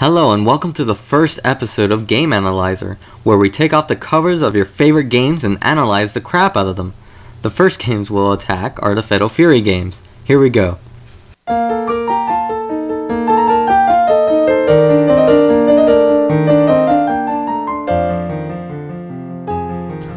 Hello and welcome to the first episode of Game Analyzer, where we take off the covers of your favorite games and analyze the crap out of them. The first games we'll attack are the Fatal Fury games. Here we go.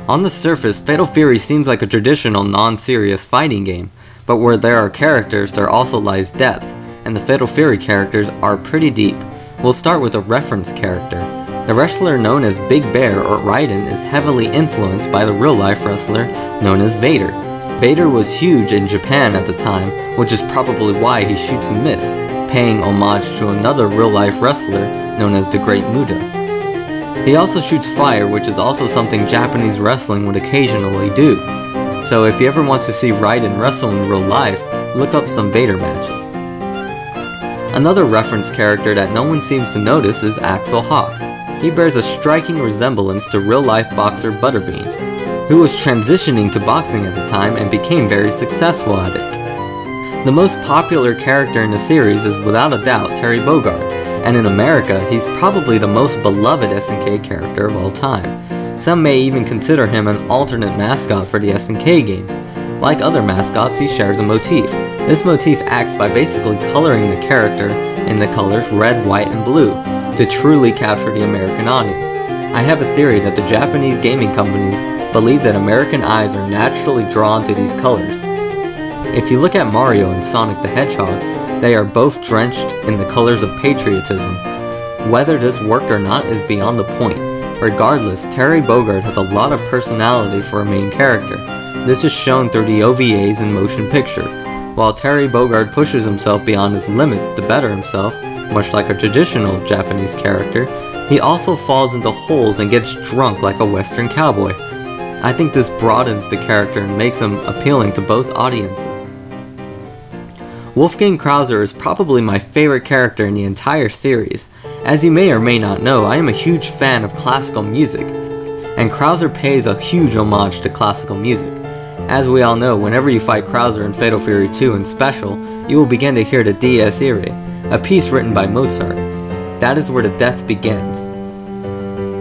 On the surface, Fatal Fury seems like a traditional non-serious fighting game, but where there are characters, there also lies depth, and the Fatal Fury characters are pretty deep. We'll start with a reference character. The wrestler known as Big Bear or Raiden is heavily influenced by the real-life wrestler known as Vader. Vader was huge in Japan at the time, which is probably why he shoots and miss, paying homage to another real-life wrestler known as the Great Muta. He also shoots fire, which is also something Japanese wrestling would occasionally do. So if you ever want to see Raiden wrestle in real life, look up some Vader matches. Another reference character that no one seems to notice is Axel Hawk. He bears a striking resemblance to real-life boxer Butterbean, who was transitioning to boxing at the time and became very successful at it. The most popular character in the series is without a doubt Terry Bogard, and in America he's probably the most beloved SNK character of all time. Some may even consider him an alternate mascot for the SNK games. Like other mascots, he shares a motif. This motif acts by basically coloring the character in the colors red, white, and blue to truly capture the American audience. I have a theory that the Japanese gaming companies believe that American eyes are naturally drawn to these colors. If you look at Mario and Sonic the Hedgehog, they are both drenched in the colors of patriotism. Whether this worked or not is beyond the point. Regardless, Terry Bogard has a lot of personality for a main character. This is shown through the OVAs and motion picture. While Terry Bogard pushes himself beyond his limits to better himself, much like a traditional Japanese character, he also falls into holes and gets drunk like a Western cowboy. I think this broadens the character and makes him appealing to both audiences. Wolfgang Krauser is probably my favorite character in the entire series. As you may or may not know, I am a huge fan of classical music, and Krauser pays a huge homage to classical music. As we all know, whenever you fight Krauser in Fatal Fury 2 and Special, you will begin to hear the Dies Irae, a piece written by Mozart. That is where the death begins.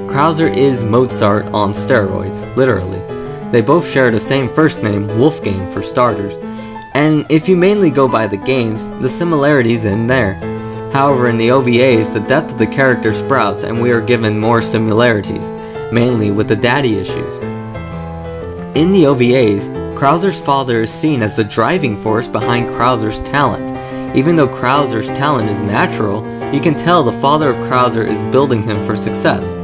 Krauser is Mozart on steroids, literally. They both share the same first name, Wolfgang for starters, and if you mainly go by the games, the similarities in there. However, in the OVAs, the depth of the character sprouts and we are given more similarities, mainly with the daddy issues. In the OVAs, Krauser's father is seen as the driving force behind Krauser's talent. Even though Krauser's talent is natural, you can tell the father of Krauser is building him for success.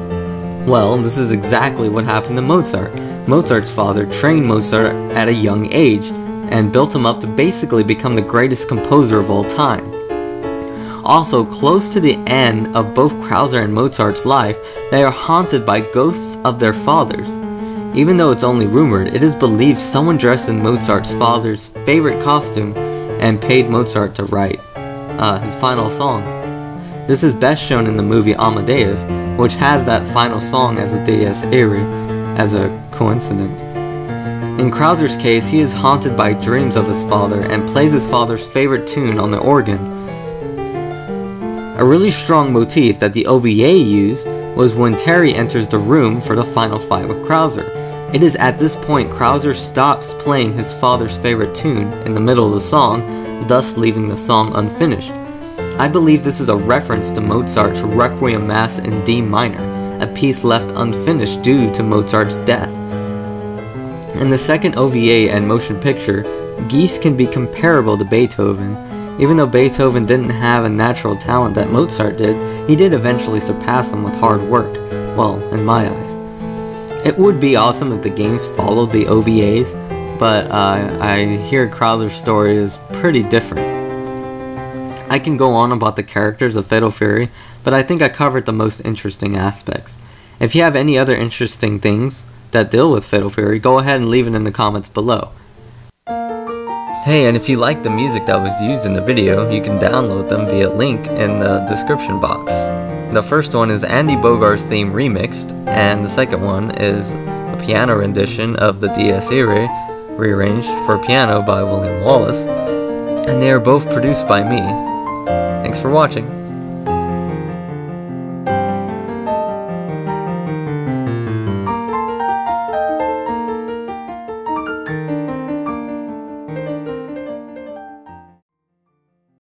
Well, this is exactly what happened to Mozart. Mozart's father trained Mozart at a young age and built him up to basically become the greatest composer of all time. Also, close to the end of both Krauser and Mozart's life, they are haunted by ghosts of their fathers. Even though it's only rumored, it is believed someone dressed in Mozart's father's favorite costume and paid Mozart to write his final song. This is best shown in the movie Amadeus, which has that final song as a Dies Irae, as a coincidence. In Krauser's case, he is haunted by dreams of his father and plays his father's favorite tune on the organ. A really strong motif that the OVA used was when Terry enters the room for the final fight with Krauser. It is at this point Krauser stops playing his father's favorite tune in the middle of the song, thus leaving the song unfinished. I believe this is a reference to Mozart's Requiem Mass in D minor, a piece left unfinished due to Mozart's death. In the second OVA and motion picture, Geese can be comparable to Beethoven. Even though Beethoven didn't have a natural talent that Mozart did, he did eventually surpass him with hard work. Well, in my eyes. It would be awesome if the games followed the OVAs, but I hear Krauser's story is pretty different. I can go on about the characters of Fatal Fury, but I think I covered the most interesting aspects. If you have any other interesting things that deal with Fatal Fury, go ahead and leave it in the comments below. Hey, and if you like the music that was used in the video, you can download them via link in the description box. The first one is Andy Bogard's theme remixed, and the second one is a piano rendition of the Dies Irae, rearranged for piano by William Wallace, and they are both produced by me. Thanks for watching.